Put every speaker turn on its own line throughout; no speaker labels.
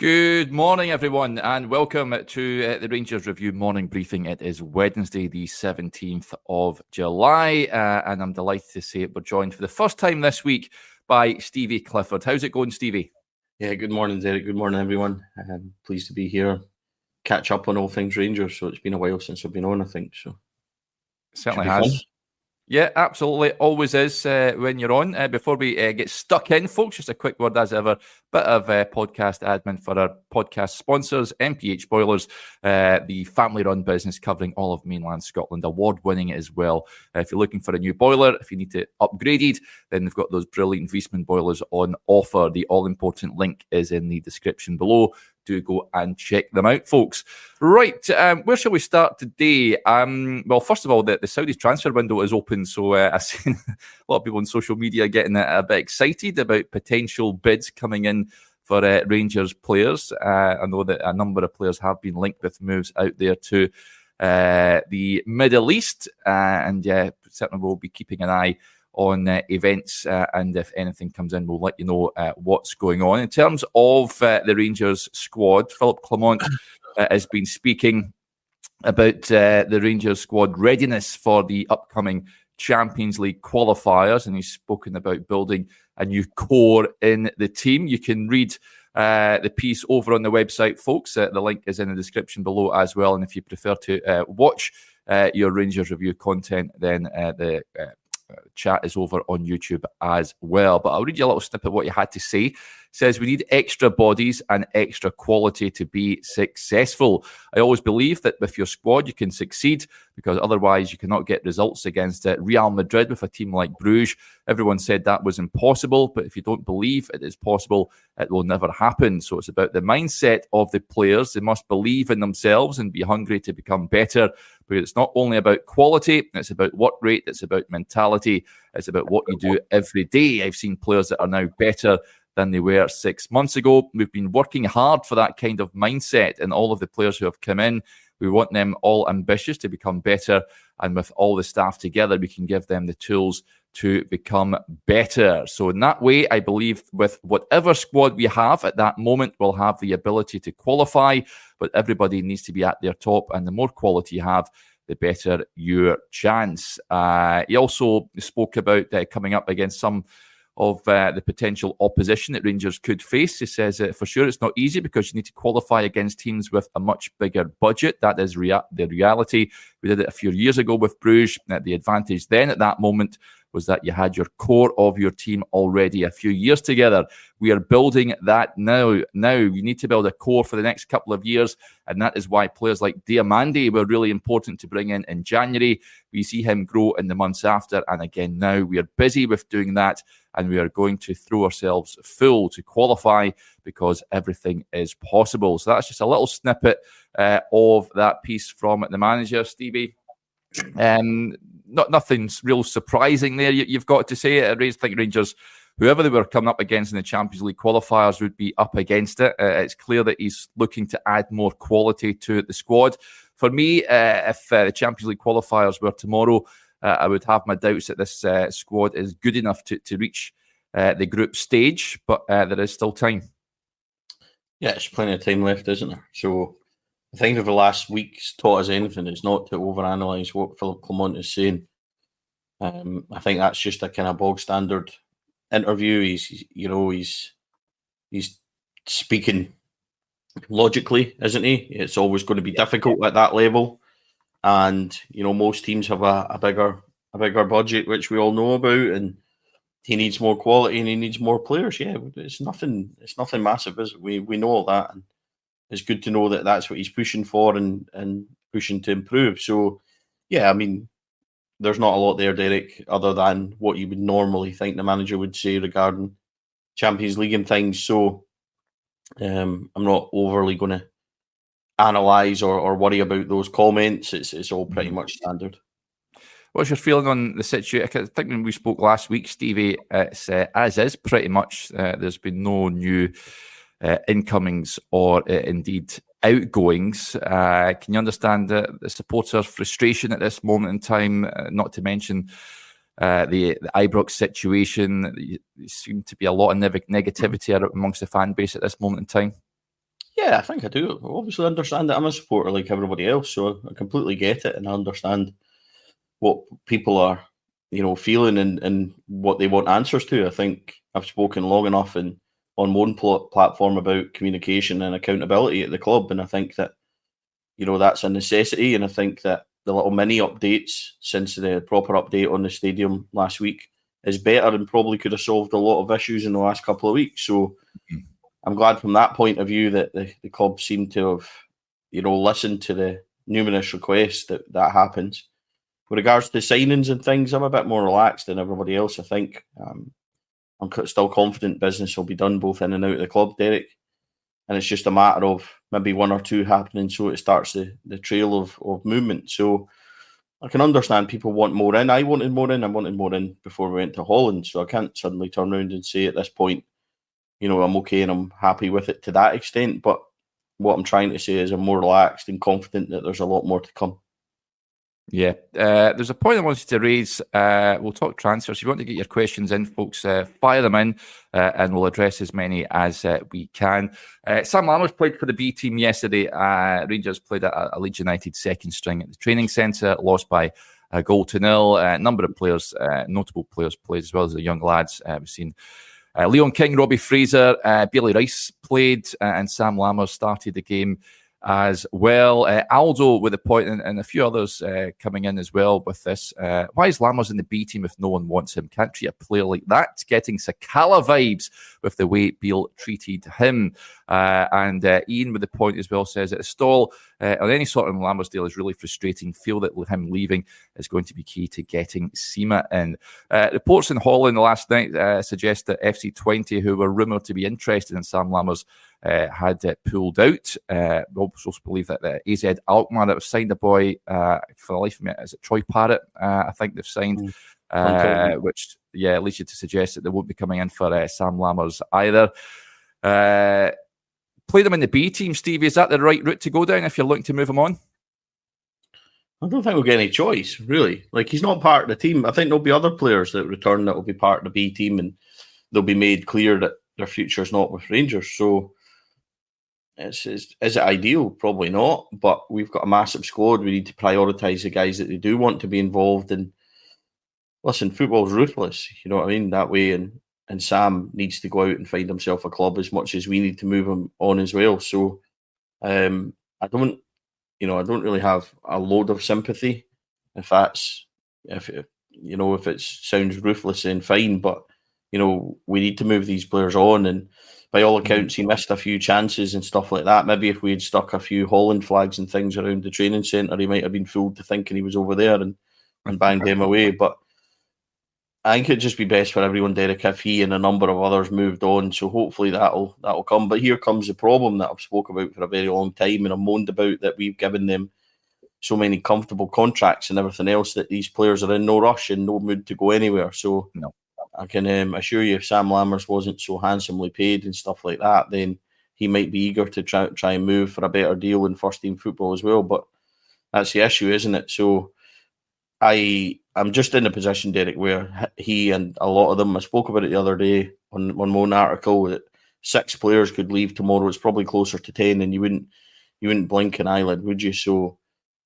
Good morning, everyone, and welcome to the Rangers Review morning briefing. It is Wednesday, the 17th of July, and I'm delighted to say we're joined for the first time this week by Stevie Clifford. How's it going, Stevie?
Yeah, good morning, Derek. Good morning, everyone. Pleased to be here, catch up on all things Rangers. So it's been a while since I've been on, I think. So
certainly has. Fun. Yeah, absolutely. Always is when you're on. Before we get stuck in, folks, just a quick word as ever. Bit of podcast admin for our podcast sponsors, MPH Boilers, the family-run business covering all of mainland Scotland, award-winning as well. If you're looking for a new boiler, if you need to upgrade it, then they've got those brilliant Viessmann boilers on offer. The all-important link is in the description below. Do go and check them out, folks. Right, where shall we start today? Well, first of all, the Saudis transfer window is open, so I've seen a lot of people on social media getting a bit excited about potential bids coming in for Rangers players. I know that a number of players have been linked with moves out there to the Middle East, and certainly we'll be keeping an eye on events, and if anything comes in, we'll let you know what's going on. In terms of the Rangers squad, Philip Clement has been speaking about the Rangers squad readiness for the upcoming Champions League qualifiers, and he's spoken about building a new core in the team. You can read the piece over on the website, folks. The link is in the description below as well, and if you prefer to watch your Rangers review content, then the chat is over on YouTube as well. But I'll read you a little snippet of what you had to say. It says, we need extra bodies and extra quality to be successful. I always believe that with your squad you can succeed, because otherwise you cannot get results against Real Madrid with a team like Bruges. Everyone said that was impossible, but if you don't believe it is possible, it will never happen. So it's about the mindset of the players. They must believe in themselves and be hungry to become better. But it's not only about quality, it's about work rate, it's about mentality, it's about what you do every day. I've seen players that are now better than they were 6 months ago. We've been working hard for that kind of mindset, and all of the players who have come in, we want them all ambitious to become better, and with all the staff together, we can give them the tools to become better. So in that way, I believe with whatever squad we have at that moment, we'll have the ability to qualify, but everybody needs to be at their top, and the more quality you have, the better your chance. He also spoke about coming up against some of the potential opposition that Rangers could face. He says, for sure, it's not easy because you need to qualify against teams with a much bigger budget. That is the reality. We did it a few years ago with Bruges. The advantage then at that moment was that you had your core of your team already a few years together. We are building that now. Now you need to build a core for the next couple of years, and that is why players like Diamandi were really important to bring in January. We see him grow in the months after, and again now we are busy with doing that, and we are going to throw ourselves full to qualify because everything is possible. So that's just a little snippet of that piece from the manager, Stevie. Nothing's real surprising there. You've got to say it. I think Rangers, whoever they were coming up against in the Champions League qualifiers, would be up against it. It's clear that he's looking to add more quality to the squad. For me, if the Champions League qualifiers were tomorrow, I would have my doubts that this squad is good enough to reach the group stage, but there is still time.
Yeah, there's plenty of time left, isn't there? So I think if the last week's taught us anything, it's not to overanalyze what Philip Clement is saying. I think that's just a kind of bog standard interview. He's speaking logically, isn't he? It's always going to be difficult at that level, and most teams have a bigger budget, which we all know about, and he needs more quality and he needs more players. Yeah, it's nothing massive, is it? We know all that, and it's good to know that that's what he's pushing for and pushing to improve. So, yeah, I mean, there's not a lot there, Derek, other than what you would normally think the manager would say regarding Champions League and things. So, I'm not overly going to analyse or worry about those comments. It's all pretty much standard.
What's your feeling on the situation? I think when we spoke last week, Stevie, it's as is pretty much. There's been no new incomings or indeed outgoings. Can you understand the supporters' frustration at this moment in time? Not to mention the Ibrox situation. There seems to be a lot of negativity amongst the fan base at this moment in time.
Yeah, I think I do. I obviously understand that I'm a supporter like everybody else, so I completely get it, and I understand what people are, feeling and what they want answers to. I think I've spoken long enough and on one platform about communication and accountability at the club, and I think that that's a necessity. And I think that the little mini updates since the proper update on the stadium last week is better and probably could have solved a lot of issues in the last couple of weeks. So I'm glad from that point of view that the club seemed to have, listened to the numerous requests that happens. With regards to signings and things, I'm a bit more relaxed than everybody else, I think. I'm still confident business will be done both in and out of the club, Derek. And it's just a matter of maybe one or two happening so it starts the trail of movement. So I can understand people want more in. I wanted more in before we went to Holland. So I can't suddenly turn around and say at this point, I'm okay and I'm happy with it to that extent. But what I'm trying to say is I'm more relaxed and confident that there's a lot more to come.
Yeah, there's a point I wanted to raise. We'll talk transfers. If you want to get your questions in, folks, fire them in and we'll address as many as we can. Sam Lammers played for the B team yesterday. Rangers played at a Leeds United second string at the training centre, lost by a 0-0. A number of players, notable players played as well as the young lads. We've seen Leon King, Robbie Fraser, Bailey Rice played, and Sam Lammers started the game as well. Aldo with a point and a few others coming in as well with this. Why is Lammers in the B team if no one wants him? Can't treat a player like that. Getting Sakala vibes with the way Beale treated him. And Ian with the point as well says that the stall on any sort of Lammers deal is really frustrating. Feel that him leaving is going to be key to getting Sima in. Reports in Holland last night suggest that FC20, who were rumoured to be interested in Sam Lammers, had pulled out. We also believe that the AZ Alkmaar that was signed a boy for the life of me, is it Troy Parrott? I think they've signed, which leads you to suggest that they won't be coming in for Sam Lammers either. Play them in the B team, Stevie. Is that the right route to go down if you're looking to move him on?
I don't think we'll get any choice, really. Like, he's not part of the team. I think there'll be other players that return that will be part of the B team, and they'll be made clear that their future is not with Rangers. So, is it ideal? Probably not. But we've got a massive squad. We need to prioritise the guys that they do want to be involved in. Listen, football's ruthless. You know what I mean? That way, and Sam needs to go out and find himself a club as much as we need to move him on as well. So, I don't really have a load of sympathy if it sounds ruthless and fine, but we need to move these players on. And by all accounts, he missed a few chances and stuff like that. Maybe if we had stuck a few Holland flags and things around the training centre, he might have been fooled to thinking he was over there and banged him away. But I think it'd just be best for everyone, Derek, if he and a number of others moved on. So hopefully that'll come. But here comes the problem that I've spoke about for a very long time, and I've moaned about that we've given them so many comfortable contracts and everything else that these players are in no rush and no mood to go anywhere. So no. I can assure you, if Sam Lammers wasn't so handsomely paid and stuff like that, then he might be eager to try and move for a better deal in first team football as well. But that's the issue, isn't it? So I'm just in a position, Derek, where he and a lot of them, I spoke about it the other day on one article, that 6 players could leave tomorrow. It's probably closer to 10, and you wouldn't blink an eyelid, would you? So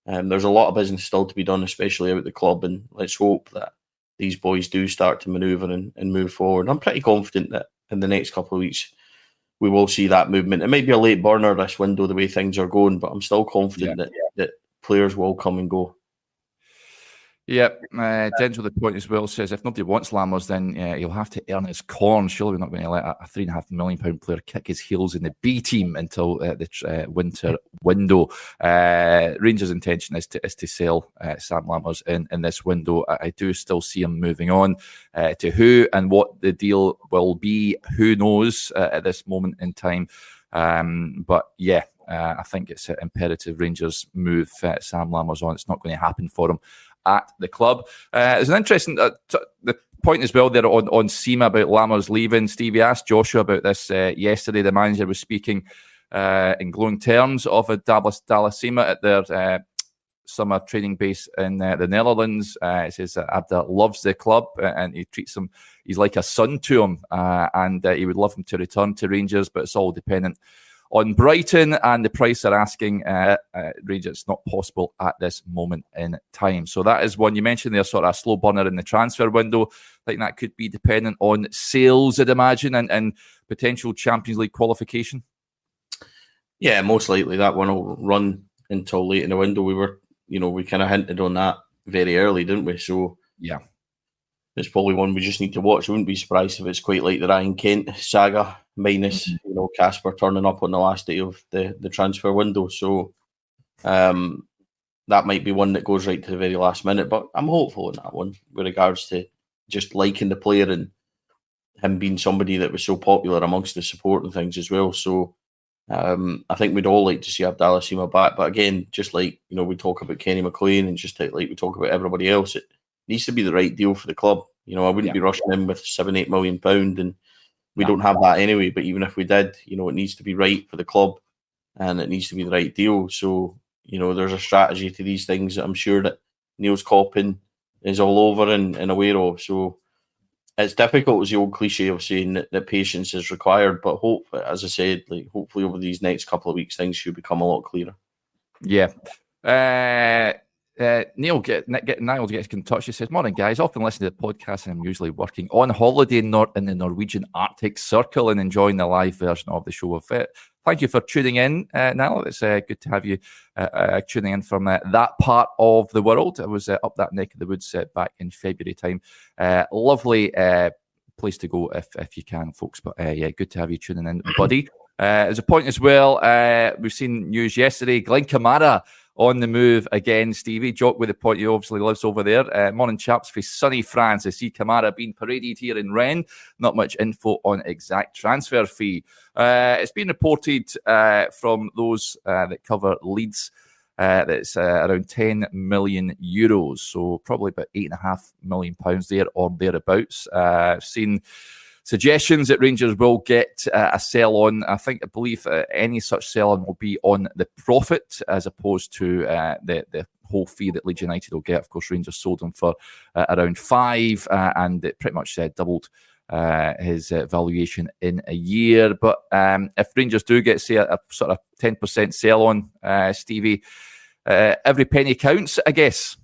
there's a lot of business still to be done, especially out at the club, and let's hope that these boys do start to manoeuvre and move forward. I'm pretty confident that in the next couple of weeks we will see that movement. It might be a late burner this window, the way things are going, but I'm still confident that players will come and go.
Yeah, Denzel, the point as well, says if nobody wants Lammers, then he'll have to earn his corn. Surely we're not going to let a £3.5 million player kick his heels in the B team until the winter window. Rangers' intention is to sell Sam Lammers in this window. I do still see him moving on. To who and what the deal will be, who knows at this moment in time. But yeah, I think it's imperative Rangers move Sam Lammers on. It's not going to happen for him at the club. There's an interesting the point as well there on Sima about Lammers leaving. Stevie asked Joshua about this yesterday. The manager was speaking in glowing terms of a Dallas Sima at their summer training base in the Netherlands. He says that Abda loves the club and he treats him, he's like a son to him, and he would love him to return to Rangers, but it's all dependent on Brighton, and the price they're asking Rangers, it's not possible at this moment in time. So that is one. You mentioned there's sort of a slow burner in the transfer window. I think that could be dependent on sales, I'd imagine, and potential Champions League qualification.
Yeah, most likely that one will run until late in the window. We kind of hinted on that very early, didn't we? So
yeah,
it's probably one we just need to watch. I wouldn't be surprised if it's quite like the Ryan Kent saga, minus Casper turning up on the last day of the transfer window. So that might be one that goes right to the very last minute. But I'm hopeful in that one with regards to just liking the player and him being somebody that was so popular amongst the support and things as well. So I think we'd all like to see Abdallah Sima back. But again, just like we talk about Kenny McLean and just like we talk about everybody else, it needs to be the right deal for the club. I wouldn't be rushing in with £7-8 million, and we don't have that anyway. But even if we did, it needs to be right for the club, and it needs to be the right deal. So there's a strategy to these things that I'm sure that Niels Coppin is all over and aware of. So it's difficult, as the old cliche of saying that patience is required. But as I said, hopefully over these next couple of weeks, things should become a lot clearer.
Yeah. Niall gets in touch. He says, "Morning, guys. Often listen to the podcast, and I'm usually working on holiday in the Norwegian Arctic Circle and enjoying the live version of the show. Thank you for tuning in, Niall. It's good to have you tuning in from that part of the world. I was up that neck of the woods back in February time. Lovely place to go if you can, folks. But good to have you tuning in, buddy. As a point as well, we've seen news yesterday. Glenn Kamara on the move again, Stevie. Jock with the point, he obviously lives over there. Morning, chaps. For sunny France, I see Kamara being paraded here in Rennes. Not much info on exact transfer fee. It's been reported from those that cover Leeds that it's around €10 million. So probably about £8.5 million there or thereabouts. I've seen suggestions that Rangers will get a sell-on. I believe any such sell-on will be on the profit as opposed to the whole fee that Leeds United will get. Of course, Rangers sold him for around £5 and it pretty much doubled his valuation in a year. But if Rangers do get, say, a sort of 10% sell-on, Stevie, every penny counts, I guess.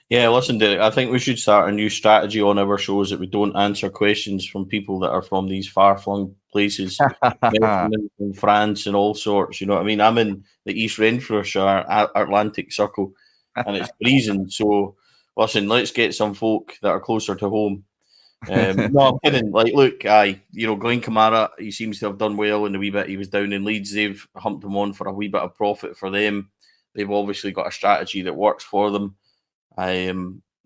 Yeah, listen, Derek, I think we should start a new strategy on our shows that we don't answer questions from people that are from these far-flung places, from France and all sorts. You know what I mean? I'm in the East Renfrewshire Atlantic Circle, and it's freezing. So, listen, let's get some folk that are closer to home. No, I'm kidding. Look, Glenn Kamara, he seems to have done well in the wee bit he was down in Leeds. They've humped him on for a wee bit of profit for them. They've obviously got a strategy that works for them.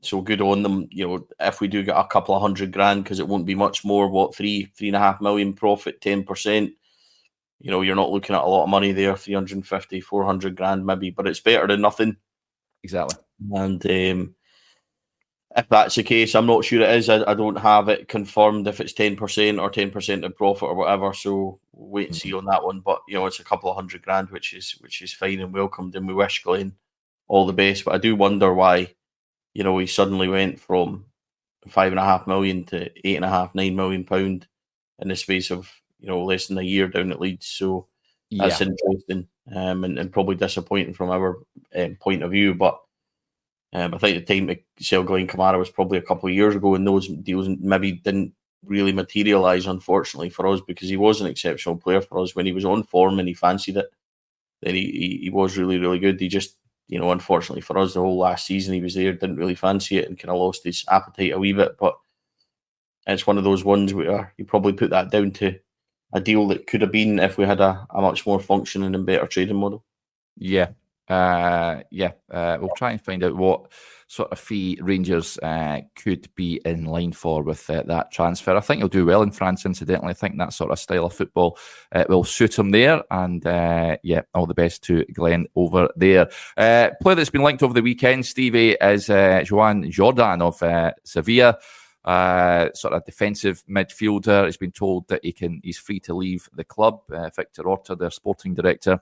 So good on them. If we do get a couple of $100,000, because it won't be much more, $3.5 million profit, 10%. You're not looking at a lot of money there, 350, 400 grand maybe, but it's better than nothing.
Exactly.
And if that's the case, I'm not sure it is. I don't have it confirmed if it's 10% or 10% of profit or whatever. So we'll wait and see on that one. But it's a couple of $100,000, which is fine and welcomed, and we wish Glenn all the best. But I do wonder why, he suddenly went from £5.5 million to £8.5-9 million in the space of less than a year down at Leeds. So that's interesting and probably disappointing from our point of view. But I think the time to sell Glenn Kamara was probably a couple of years ago, and those deals maybe didn't really materialise, unfortunately, for us, because he was an exceptional player for us when he was on form and he fancied it. Then he was really, really good. He just, unfortunately for us, the whole last season he was there, didn't really fancy it and kind of lost his appetite a wee bit. But it's one of those ones where you probably put that down to a deal that could have been if we had a much more functioning and better trading model.
Yeah. We'll try and find out what sort of fee Rangers could be in line for with that transfer. I think he'll do well in France, incidentally. I think that sort of style of football will suit him there. And all the best to Glenn over there. Player that's been linked over the weekend, Stevie, is Joan Jordan of Sevilla. Sort of defensive midfielder. He's been told that he's free to leave the club. Victor Orta, their sporting director,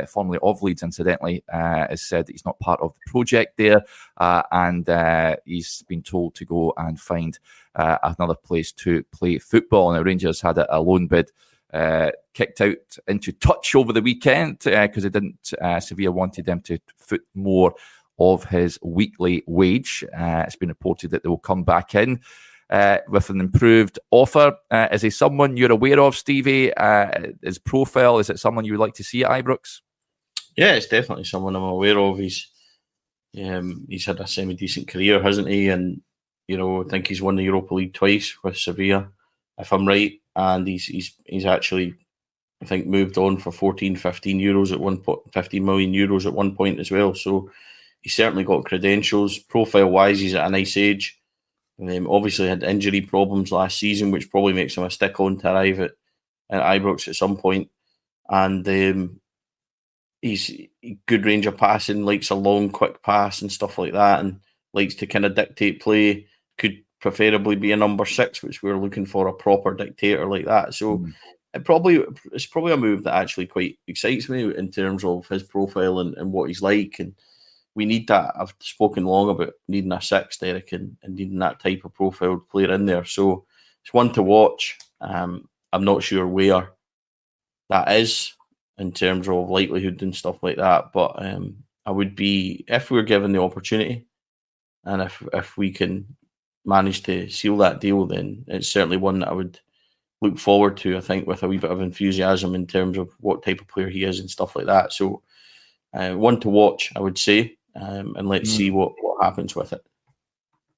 formerly of Leeds, incidentally, has said that he's not part of the project there, and he's been told to go and find another place to play football. Now, Rangers had a loan bid kicked out into touch over the weekend because Sevilla wanted them to foot more of his weekly wage. It's been reported that they will come back in with an improved offer. Is he someone you're aware of, Stevie? His profile, is it someone you would like to see at Ibrox?
Yeah, it's definitely someone I'm aware of. He's had a semi-decent career, hasn't he? And, I think he's won the Europa League twice with Sevilla, if I'm right. And he's actually, I think, moved on for 15 million euros at one point as well. So he's certainly got credentials. Profile-wise, he's at a nice age. Obviously had injury problems last season, which probably makes him a stick-on to arrive at Ibrox at some point. And he's good range of passing, likes a long, quick pass and stuff like that, and likes to kind of dictate play. Could preferably be a number 6, which we're looking for, a proper dictator like that. So it's probably a move that actually quite excites me in terms of his profile and what he's like. And we need that. I've spoken long about needing a 6, Derek, and needing that type of profiled player in there. So it's one to watch. I'm not sure where that is in terms of likelihood and stuff like that. But I would be, if we were given the opportunity, and if we can manage to seal that deal, then it's certainly one that I would look forward to, I think, with a wee bit of enthusiasm in terms of what type of player he is and stuff like that. So one to watch, I would say, and let's see what happens with it.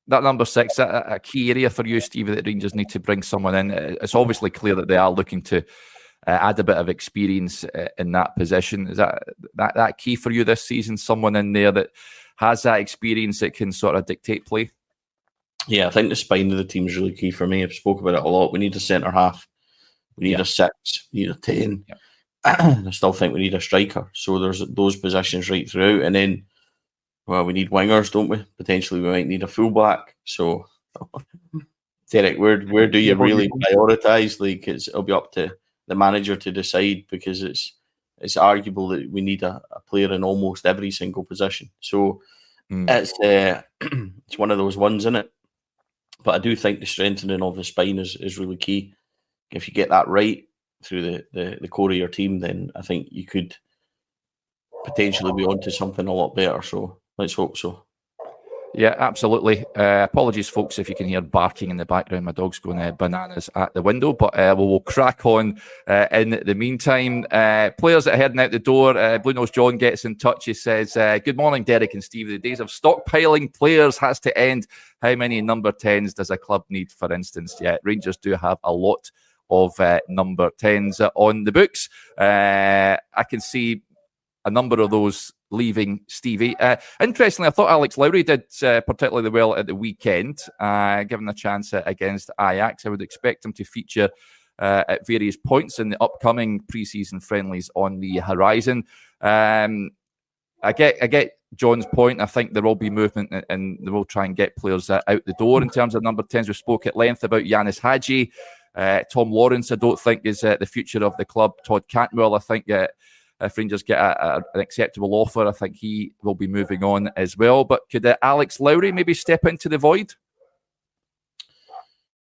That number 6, a key area for you, Stevie, that Rangers need to bring someone in. It's obviously clear that they are looking to add a bit of experience in that position. Is that key for you this season? Someone in there that has that experience that can sort of dictate play? Yeah,
I think the spine of the team is really key for me. I've spoken about it a lot. We need a centre half. We need a 6. We need a 10. Yeah. I still think we need a striker. So there's those positions right throughout. And then, we need wingers, don't we? Potentially we might need a fullback. So, Derek, where do you really prioritise? Like, it'll be up to the manager to decide, because it's arguable that we need a player in almost every single position. So it's one of those ones, isn't it? But I do think the strengthening of the spine is really key. If you get that right through the core of your team, then I think you could potentially be onto something a lot better. So let's hope so.
Yeah, absolutely. Apologies, folks, if you can hear barking in the background. My dog's going bananas at the window, but we'll crack on in the meantime. Players that are heading out the door. Blue Nose John gets in touch. He says, good morning, Derek and Steve. The days of stockpiling players has to end. How many number 10s does a club need, for instance? Yeah, Rangers do have a lot of number 10s on the books. I can see a number of those leaving, Stevie. Interestingly, I thought Alex Lowry did particularly well at the weekend, given a chance against Ajax. I would expect him to feature at various points in the upcoming pre-season friendlies on the horizon. I get John's point. I think there will be movement and they will try and get players out the door in terms of number 10s. We spoke at length about Yanis Hadji. Tom Lawrence, I don't think, is the future of the club. Todd Cantwell, I think if Rangers get an acceptable offer, I think he will be moving on as well. But could Alex Lowry maybe step into the void?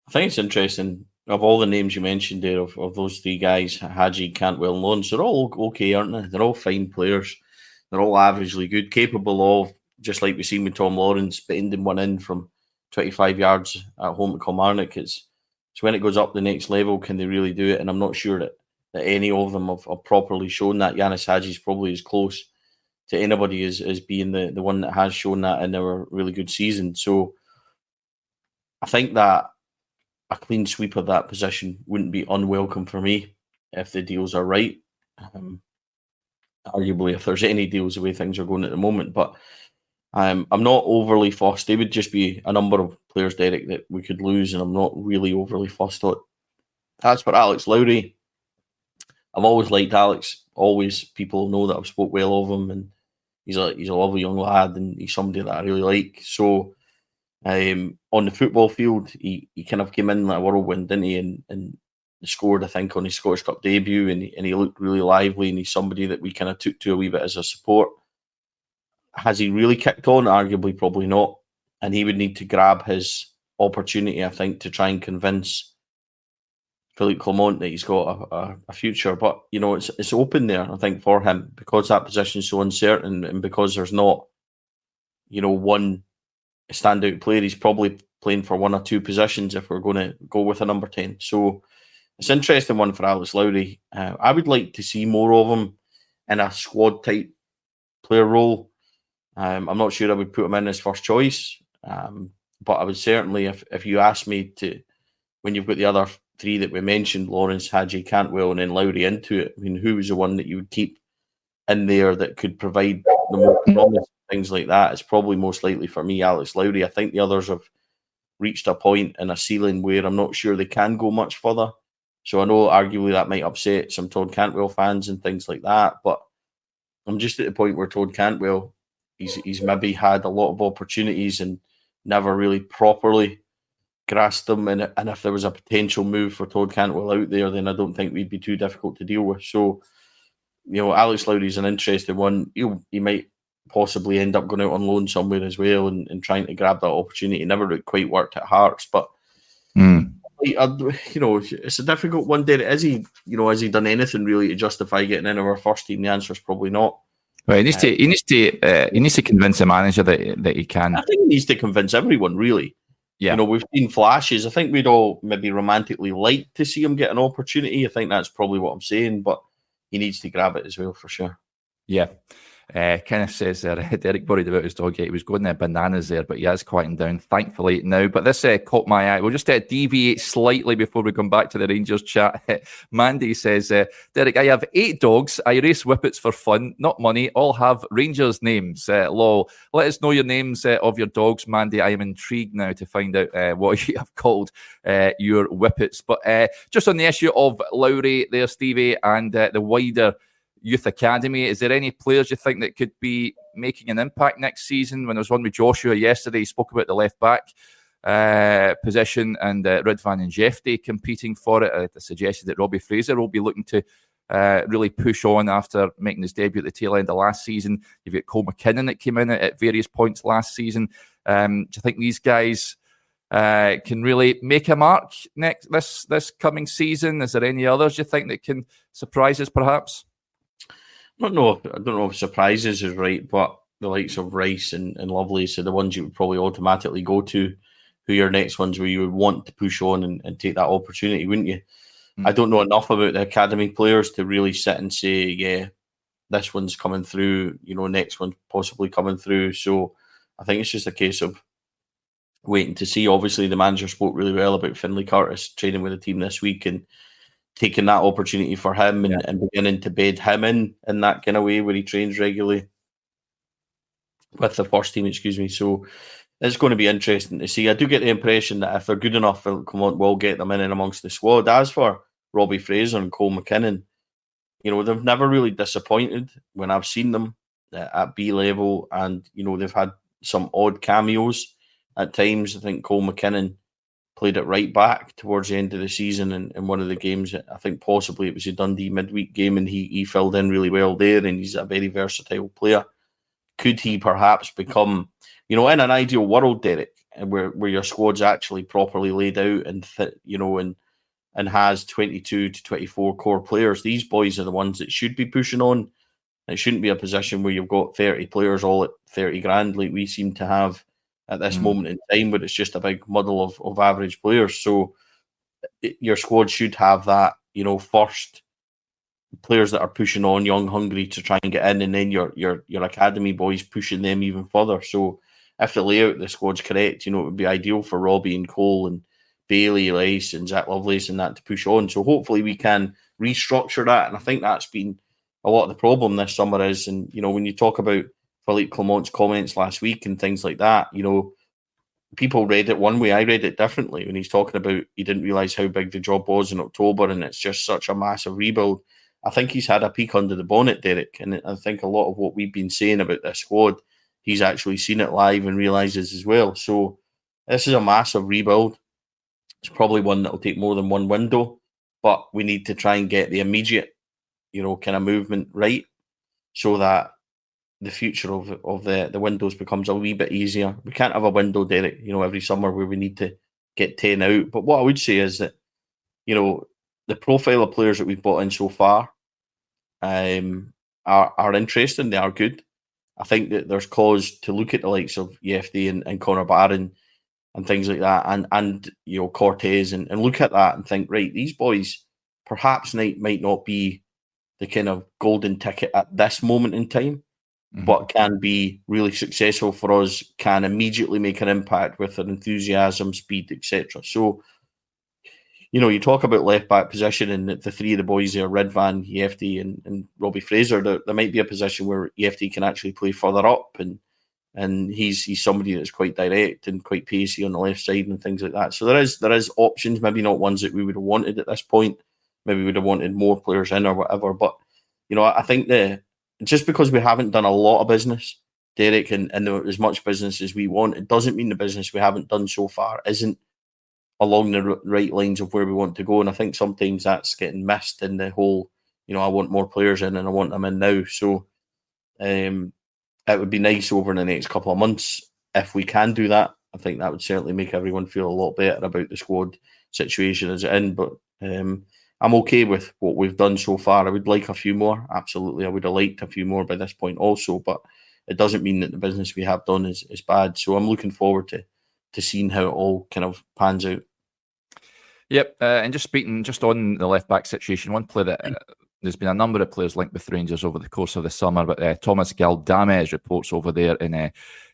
I think it's interesting. Of all the names you mentioned there, of those 3 guys, Hadji, Cantwell and Lawrence, they're all okay, aren't they? They're all fine players. They're all averagely good, capable of, just like we've seen with Tom Lawrence, bending one in from 25 yards at home at Kilmarnock. So when it goes up the next level, can they really do it? And I'm not sure that any of them have properly shown that. Yanis Hadji is probably as close to anybody as being the one that has shown that in our really good season. So I think that a clean sweep of that position wouldn't be unwelcome for me if the deals are right. Arguably, if there's any deals the way things are going at the moment. But I'm not overly fussed. They would just be a number of players, Derek, that we could lose, and I'm not really overly fussed on. As for Alex Lowry, I've always liked Alex. Always, people know that I've spoke well of him, and he's a lovely young lad, and he's somebody that I really like. So, on the football field, he kind of came in like a whirlwind, didn't he? And scored, I think, on his Scottish Cup debut, and he looked really lively, and he's somebody that we kind of took to a wee bit as a support. Has he really kicked on? Arguably, probably not. And he would need to grab his opportunity, I think, to try and convince Philippe Clement that he's got a future. But, it's open there, I think, for him because that position is so uncertain and because there's not, one standout player. He's probably playing for one or two positions if we're going to go with a number 10. So it's an interesting one for Alex Lowry. I would like to see more of him in a squad-type player role. I'm not sure I would put him in as first choice, but I would certainly, if you ask me to, when you've got the other three that we mentioned, Lawrence, Hadji, Cantwell, and then Lowry into it, I mean, who was the one that you would keep in there that could provide the most promise, things like that? It's probably most likely for me, Alex Lowry. I think the others have reached a point in a ceiling where I'm not sure they can go much further. So I know arguably that might upset some Todd Cantwell fans and things like that, but I'm just at the point where Todd Cantwell, he's maybe had a lot of opportunities and never really properly grasped them. And if there was a potential move for Todd Cantwell out there, then I don't think we'd be too difficult to deal with. So, Alex Lowry's an interesting one. He might possibly end up going out on loan somewhere as well and trying to grab that opportunity. It never quite worked at Hearts, but it's a difficult one. There, has he done anything really to justify getting into our first team? The answer is probably not.
Well, he needs to convince the manager that he can.
I think he needs to convince everyone, really. Yeah. We've seen flashes. I think we'd all maybe romantically like to see him get an opportunity. I think that's probably what I'm saying, but he needs to grab it as well, for sure.
Yeah. Kenneth says there, Derek worried about his dog. He was going there bananas there, but he has quietened down, thankfully, now. But this caught my eye. We'll just deviate slightly before we come back to the Rangers chat. Mandy says, Derek, I have 8 dogs. I race whippets for fun, not money. All have Rangers names. Lol. Let us know your names of your dogs, Mandy. I am intrigued now to find out what you have called your whippets. But just on the issue of Lowry there, Stevie, and the wider youth academy, is there any players you think that could be making an impact next season? When I was on with Joshua yesterday, he spoke about the left back position and Ridvan and Jefty competing for it. I suggested that Robbie Fraser will be looking to really push on after making his debut at the tail end of last season. You've got Cole McKinnon that came in at various points last season. Do you think these guys can really make a mark this coming season? Is there any others you think that can surprise us perhaps?
I don't know if surprises is right, but the likes of Rice and Lovelace are the ones you would probably automatically go to, who are your next ones where you would want to push on and take that opportunity, wouldn't you? I don't know enough about the academy players to really sit and say, yeah, this one's coming through, next one's possibly coming through. So I think it's just a case of waiting to see. Obviously, the manager spoke really well about Finlay Curtis training with the team this week and taking that opportunity for him and beginning to bed him in that kind of way where he trains regularly with the first team, So it's going to be interesting to see. I do get the impression that if they're good enough, Clement will get them in and amongst the squad. As for Robbie Fraser and Cole McKinnon, they've never really disappointed when I've seen them at B level, and they've had some odd cameos at times. I think Cole McKinnon played it right back towards the end of the season in one of the games. I think possibly it was a Dundee midweek game, and he filled in really well there, and he's a very versatile player. Could he perhaps become, in an ideal world, Derek, where your squad's actually properly laid out and and has 22 to 24 core players, these boys are the ones that should be pushing on. It shouldn't be a position where you've got 30 players all at 30 grand like we seem to have at this moment in time, but it's just a big muddle of average players. So your squad should have that, first players that are pushing on, young, hungry to try and get in, and then your academy boys pushing them even further. So if the layout of the squad's correct, it would be ideal for Robbie and Cole and Bailey, Rice and Zach Lovelace and that to push on. So hopefully we can restructure that. And I think that's been a lot of the problem this summer is, and, when you talk about Philippe Clement's comments last week and things like that, people read it one way. I read it differently when he's talking about he didn't realise how big the job was in October and it's just such a massive rebuild. I think he's had a peek under the bonnet, Derek, and I think a lot of what we've been saying about this squad, he's actually seen it live and realises as well. So this is a massive rebuild. It's probably one that will take more than one window, but we need to try and get the immediate, kind of movement right so that the future of the windows becomes a wee bit easier. We can't have a window, Derek, every summer where we need to get 10 out. But what I would say is that, the profile of players that we've brought in so far are interesting. They are good. I think that there's cause to look at the likes of EFD and Connor Barron and things like that, and Cortez, and look at that and think, right, these boys perhaps might not be the kind of golden ticket at this moment in time, but can be really successful for us, can immediately make an impact with their enthusiasm, speed, etc. So, you talk about left back position, and the three of the boys there, Redvan, EFD, and Robbie Fraser. There might be a position where EFD can actually play further up, and he's somebody that's quite direct and quite pacey on the left side and things like that. So there is options, maybe not ones that we would have wanted at this point. Maybe we would have wanted more players in or whatever. But I think just because we haven't done a lot of business, Derek, and as much business as we want, it doesn't mean the business we haven't done so far isn't along the right lines of where we want to go. And I think sometimes that's getting missed in the whole, I want more players in and I want them in now. So it would be nice over the next couple of months if we can do that. I think that would certainly make everyone feel a lot better about the squad situation as it's in. But I'm okay with what we've done so far. I would like a few more. Absolutely. I would have liked a few more by this point also, but it doesn't mean that the business we have done is bad. So I'm looking forward to seeing how it all kind of pans out.
Yep, and just speaking just on the left back situation, one player that there's been a number of players linked with Rangers over the course of the summer, but Thomas Galdames reports over there in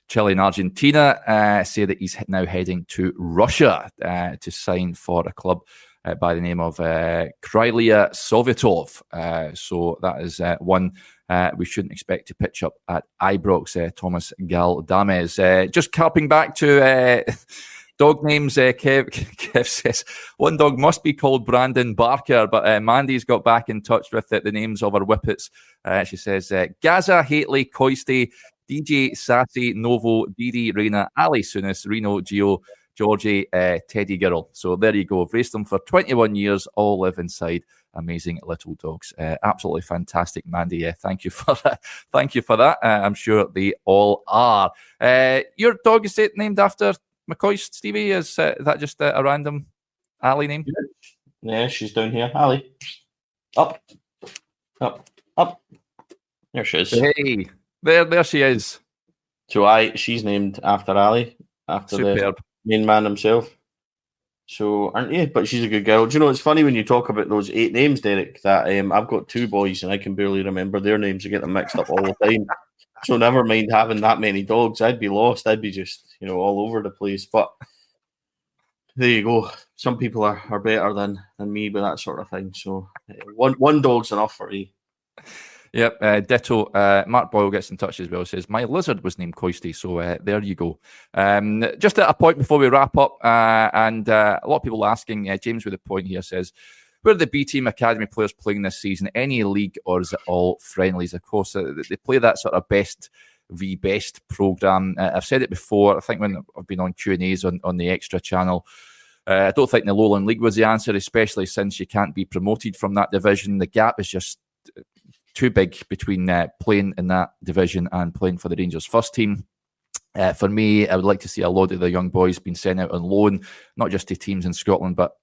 Chile and Argentina say that he's now heading to Russia to sign for a club by the name of Krylia Sovetov. So that is one we shouldn't expect to pitch up at Ibrox, Thomas Galdames. Just carping back to dog names, Kev says, one dog must be called Brandon Barker, but Mandy's got back in touch with the names of her whippets. She says, Gaza, Haitley, Coisty, DJ, Sassy, Novo, Didi, Reina, Ali Sunis, Reno, Gio, Georgie, Teddy Girl. So there you go. I've raced them for 21 years, all live inside amazing little dogs. Absolutely fantastic, Mandy. Thank you for that. Thank you for that. I'm sure they all are. Your dog is named after McCoy, Stevie? Is that just a random Ali name?
Yeah, she's down here. Ali. Up. There she is.
Hey, there she is.
So she's named after Ali, after
Superb.
The main man himself. So, aren't you? But she's a good girl. Do you know, it's funny when you talk about those 8 names, Derek, that I've got 2 boys and I can barely remember their names. I get them mixed up all the time. So never mind having that many dogs. I'd be lost. I'd be just, all over the place. But there you go. Some people are better than me with that sort of thing. So one dog's enough for you.
Yep, ditto. Mark Boyle gets in touch as well, says, my lizard was named Coisty, so there you go. Just at a point before we wrap up, and a lot of people asking, James with a point here says, where are the B-Team Academy players playing this season? Any league, or is it all friendlies? Of course, they play that sort of best v best programme. I've said it before, I think when I've been on Q&As on the Extra channel, I don't think the Lowland League was the answer, especially since you can't be promoted from that division. The gap is just too big between playing in that division and playing for the Rangers first team. For me, I would like to see a lot of the young boys being sent out on loan, not just to teams in Scotland, but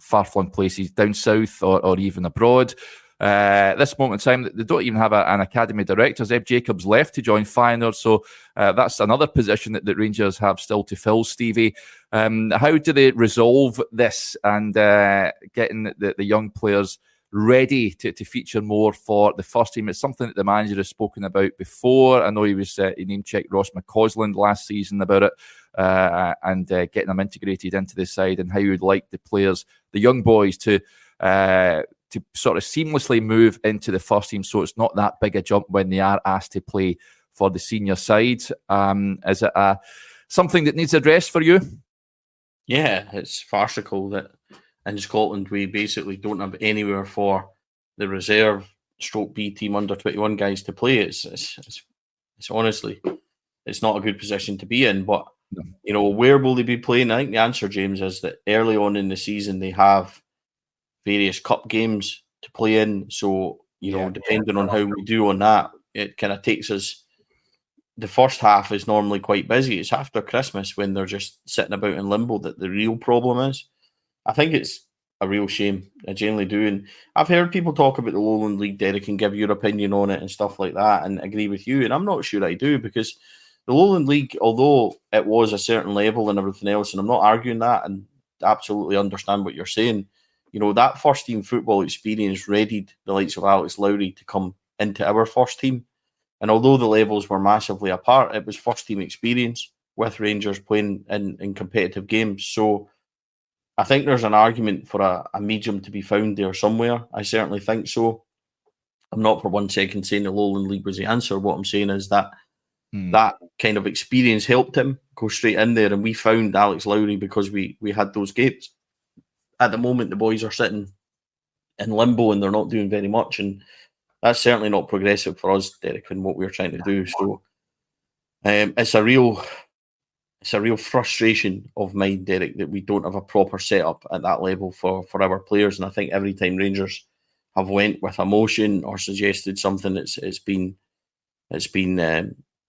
far-flung places down south or even abroad. This moment in time, they don't even have an academy director. Zeb Jacobs left to join Feyenoord, so that's another position that Rangers have still to fill, Stevie. How do they resolve this and getting the young players ready to feature more for the first team? It's something that the manager has spoken about before. I know he name-checked Ross McCausland last season about it, and getting them integrated into the side, and how you would like the players, the young boys, to sort of seamlessly move into the first team, so it's not that big a jump when they are asked to play for the senior side. Is it something that needs addressed for you?
Yeah, it's farcical that in Scotland we basically don't have anywhere for the reserve stroke B team under 21 guys to play. It's honestly, it's not a good position to be in. But where will they be playing? I think the answer, James, is that early on in the season they have various cup games to play in. So depending on how we do on that, it kind of takes us. The first half is normally quite busy. It's after Christmas when they're just sitting about in limbo that the real problem is. I think it's a real shame. I genuinely do. And I've heard people talk about the Lowland League, Derek, and give your opinion on it and stuff like that, and agree with you. And I'm not sure I do, because the Lowland League, although it was a certain level and everything else, and I'm not arguing that, and absolutely understand what you're saying, that first team football experience readied the likes of Alex Lowry to come into our first team. And although the levels were massively apart, it was first team experience with Rangers playing in competitive games. So I think there's an argument for a medium to be found there somewhere. I certainly think so. I'm not for 1 second saying the Lowland League was the answer. What I'm saying is that that kind of experience helped him go straight in there, and we found Alex Lowry because we had those games. At the moment, the boys are sitting in limbo and they're not doing very much, and that's certainly not progressive for us, Derek, in what we're trying to do. So it's a real frustration of mine, Derek, that we don't have a proper setup at that level for our players. And I think every time Rangers have went with emotion or suggested something, it's been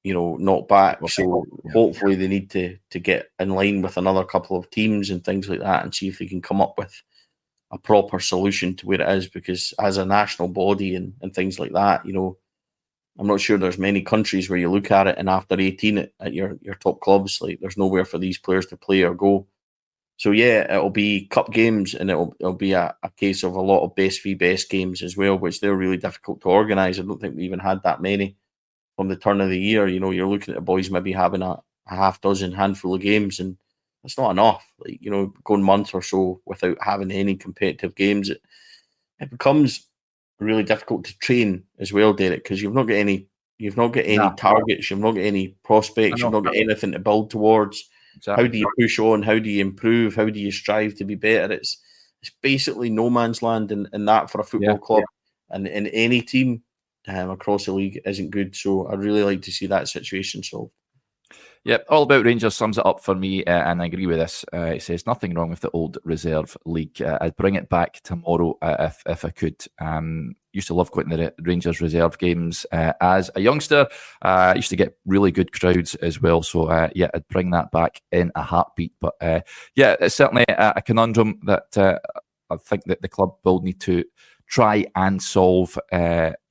knocked back. So hopefully they need to get in line with another couple of teams and things like that, and see if they can come up with a proper solution to where it is. Because as a national body and things like that, I'm not sure there's many countries where you look at it and after 18 at your top clubs, like, there's nowhere for these players to play or go. So yeah, it'll be cup games, and it'll be a case of a lot of best v best games as well, which they're really difficult to organise. I don't think we even had that many from the turn of the year. You're looking at the boys maybe having a handful of games, and it's not enough. Like, going months or so without having any competitive games, it becomes really difficult to train as well, Derek, because you've not got any targets, you've not got any prospects, you've not got anything to build towards. Exactly. How do you push on? How do you improve? How do you strive to be better? It's basically no man's land in that for a football club, and in any team across the league isn't good. So I'd really like to see that situation solved.
Yep, All About Rangers sums it up for me, and I agree with this. It says nothing wrong with the old reserve league. I'd bring it back tomorrow if I could. Used to love going to the Rangers reserve games as a youngster. Used to get really good crowds as well. So I'd bring that back in a heartbeat. But it's certainly a conundrum that I think that the club will need to try and solve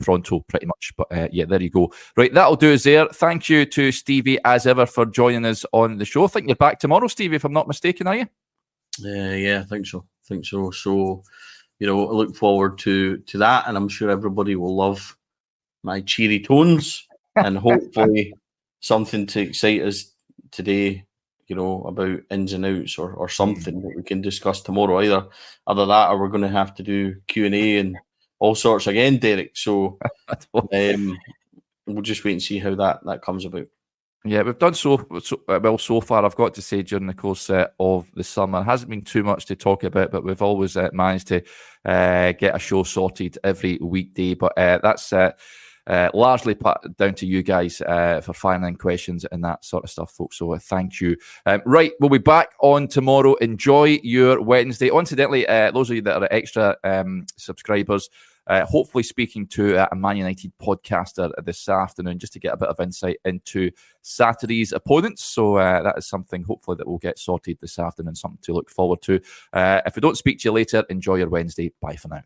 pronto, pretty much. But there you go. Right, that'll do us there. Thank you to Stevie, as ever, for joining us on the show. I think you're back tomorrow, Stevie, if I'm not mistaken, are you?
Yeah, I think so. So, I look forward to that, and I'm sure everybody will love my cheery tones, and hopefully something to excite us today, about ins and outs or something that we can discuss tomorrow. Either that, or we're going to have to do Q&A and all sorts again, Derek. So we'll just wait and see how that comes about.
Yeah, we've done so well so far, I've got to say, during the course of the summer. It hasn't been too much to talk about, but we've always managed to get a show sorted every weekday. But that's largely down to you guys for firing in questions and that sort of stuff, folks. So thank you. Right, we'll be back on tomorrow. Enjoy your Wednesday. Incidentally, those of you that are extra subscribers, hopefully speaking to a Man United podcaster this afternoon, just to get a bit of insight into Saturday's opponents. So that is something hopefully that we'll get sorted this afternoon, something to look forward to. If we don't speak to you later, enjoy your Wednesday. Bye for now.